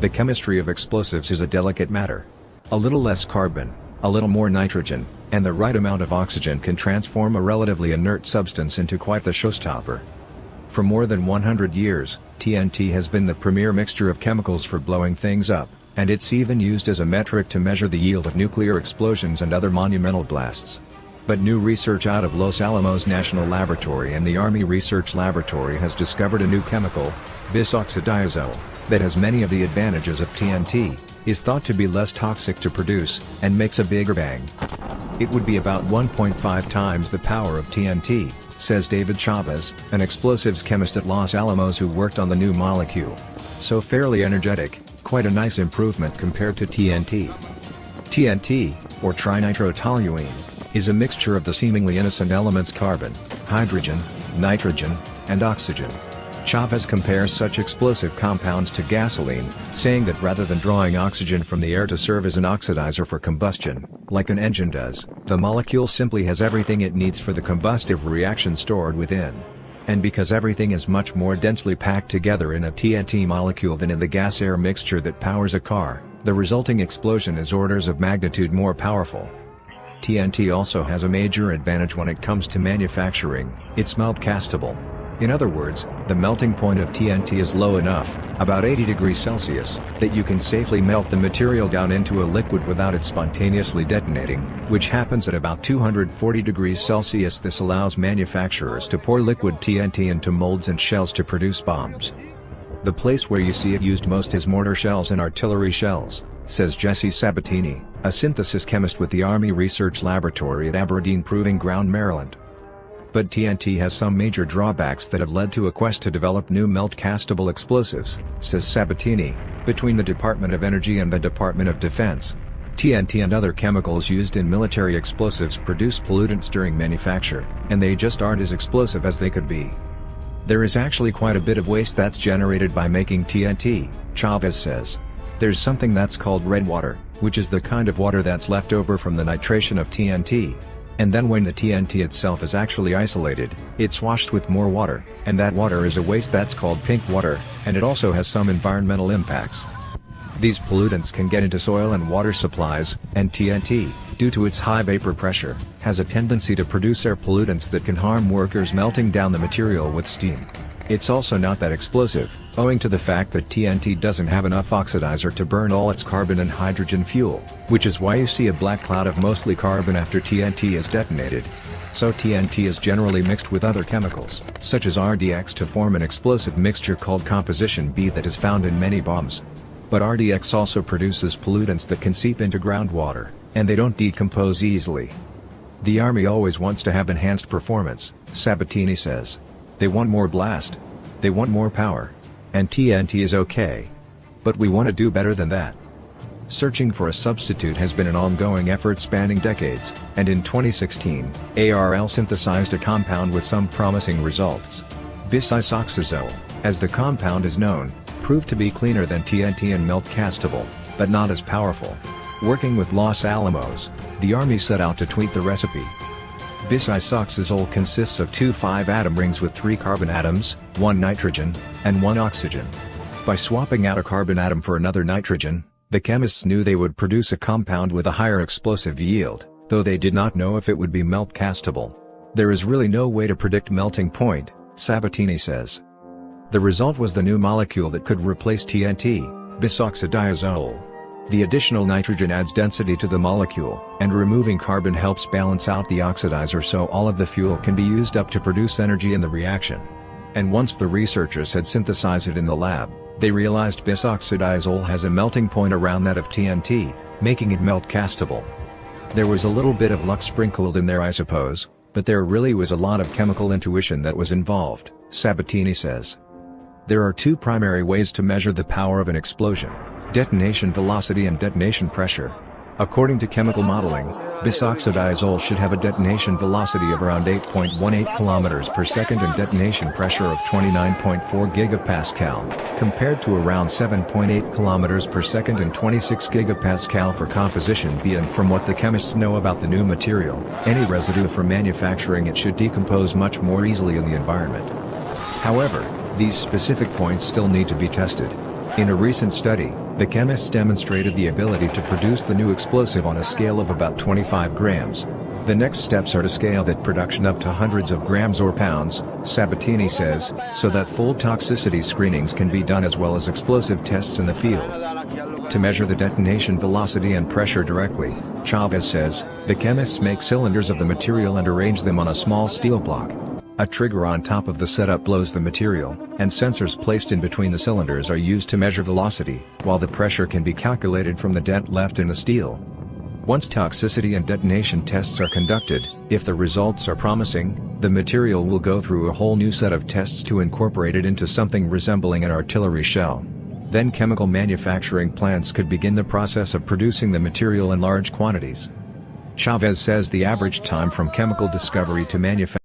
The chemistry of explosives is a delicate matter. A little less carbon, a little more nitrogen, and the right amount of oxygen can transform a relatively inert substance into quite the showstopper. For more than 100 years, TNT has been the premier mixture of chemicals for blowing things up, and it's even used as a metric to measure the yield of nuclear explosions and other monumental blasts. But new research out of Los Alamos National Laboratory and the Army Research Laboratory has discovered a new chemical, bisoxodiazole, that has many of the advantages of TNT, is thought to be less toxic to produce, and makes a bigger bang. It would be about 1.5 times the power of TNT, says David Chavez, an explosives chemist at Los Alamos who worked on the new molecule. So fairly energetic, quite a nice improvement compared to TNT. TNT, or trinitrotoluene, is a mixture of the seemingly innocent elements carbon, hydrogen, nitrogen, and oxygen. Chavez compares such explosive compounds to gasoline, saying that rather than drawing oxygen from the air to serve as an oxidizer for combustion, like an engine does, the molecule simply has everything it needs for the combustive reaction stored within. And because everything is much more densely packed together in a TNT molecule than in the gas-air mixture that powers a car, the resulting explosion is orders of magnitude more powerful. TNT also has a major advantage when it comes to manufacturing: it's melt castable. In other words, the melting point of TNT is low enough, about 80 degrees Celsius, that you can safely melt the material down into a liquid without it spontaneously detonating, which happens at about 240 degrees Celsius. This allows manufacturers to pour liquid TNT into molds and shells to produce bombs. The place where you see it used most is mortar shells and artillery shells, says Jesse Sabatini, a synthesis chemist with the Army Research Laboratory at Aberdeen Proving Ground, Maryland. But TNT has some major drawbacks that have led to a quest to develop new melt-castable explosives, says Sabatini. Between the Department of Energy and the Department of Defense, TNT and other chemicals used in military explosives produce pollutants during manufacture, and they just aren't as explosive as they could be. There is actually quite a bit of waste that's generated by making TNT, Chavez says. There's something that's called red water, which is the kind of water that's left over from the nitration of TNT. And then when the TNT itself is actually isolated, it's washed with more water, and that water is a waste that's called pink water, and it also has some environmental impacts. These pollutants can get into soil and water supplies, and TNT, due to its high vapor pressure, has a tendency to produce air pollutants that can harm workers melting down the material with steam. It's also not that explosive, owing to the fact that TNT doesn't have enough oxidizer to burn all its carbon and hydrogen fuel, which is why you see a black cloud of mostly carbon after TNT is detonated. So TNT is generally mixed with other chemicals, such as RDX, to form an explosive mixture called Composition B that is found in many bombs. But RDX also produces pollutants that can seep into groundwater, and they don't decompose easily. The Army always wants to have enhanced performance, Sabatini says. They want more blast. They want more power. And TNT is okay. But we want to do better than that. Searching for a substitute has been an ongoing effort spanning decades, and in 2016, ARL synthesized a compound with some promising results. Bisoxodiazole, as the compound is known, proved to be cleaner than TNT and melt castable, but not as powerful. Working with Los Alamos, the Army set out to tweak the recipe. Bisoxodiazole consists of two 5-atom rings with 3 carbon atoms, 1 nitrogen, and 1 oxygen. By swapping out a carbon atom for another nitrogen, the chemists knew they would produce a compound with a higher explosive yield, though they did not know if it would be melt castable. There is really no way to predict melting point, Sabatini says. The result was the new molecule that could replace TNT, bisoxodiazole. The additional nitrogen adds density to the molecule, and removing carbon helps balance out the oxidizer so all of the fuel can be used up to produce energy in the reaction. And once the researchers had synthesized it in the lab, they realized bisoxodiazole has a melting point around that of TNT, making it melt castable. There was a little bit of luck sprinkled in there, I suppose, but there really was a lot of chemical intuition that was involved, Sabatini says. There are 2 primary ways to measure the power of an explosion: detonation velocity and detonation pressure. According to chemical modeling, bisoxodiazole should have a detonation velocity of around 8.18 km per second and detonation pressure of 29.4 gigapascal, compared to around 7.8 km per second and 26 gigapascal for composition B. And from what the chemists know about the new material, any residue from manufacturing it should decompose much more easily in the environment. However, these specific points still need to be tested. In a recent study, The chemists demonstrated the ability to produce the new explosive on a scale of about 25 grams. The next steps are to scale that production up to hundreds of grams or pounds, Sabatini says, so that full toxicity screenings can be done as well as explosive tests in the field. To measure the detonation velocity and pressure directly, Chavez says, the chemists make cylinders of the material and arrange them on a small steel block. A trigger on top of the setup blows the material, and sensors placed in between the cylinders are used to measure velocity, while the pressure can be calculated from the dent left in the steel. Once toxicity and detonation tests are conducted, if the results are promising, the material will go through a whole new set of tests to incorporate it into something resembling an artillery shell. Then chemical manufacturing plants could begin the process of producing the material in large quantities. Chavez says the average time from chemical discovery to manufacturing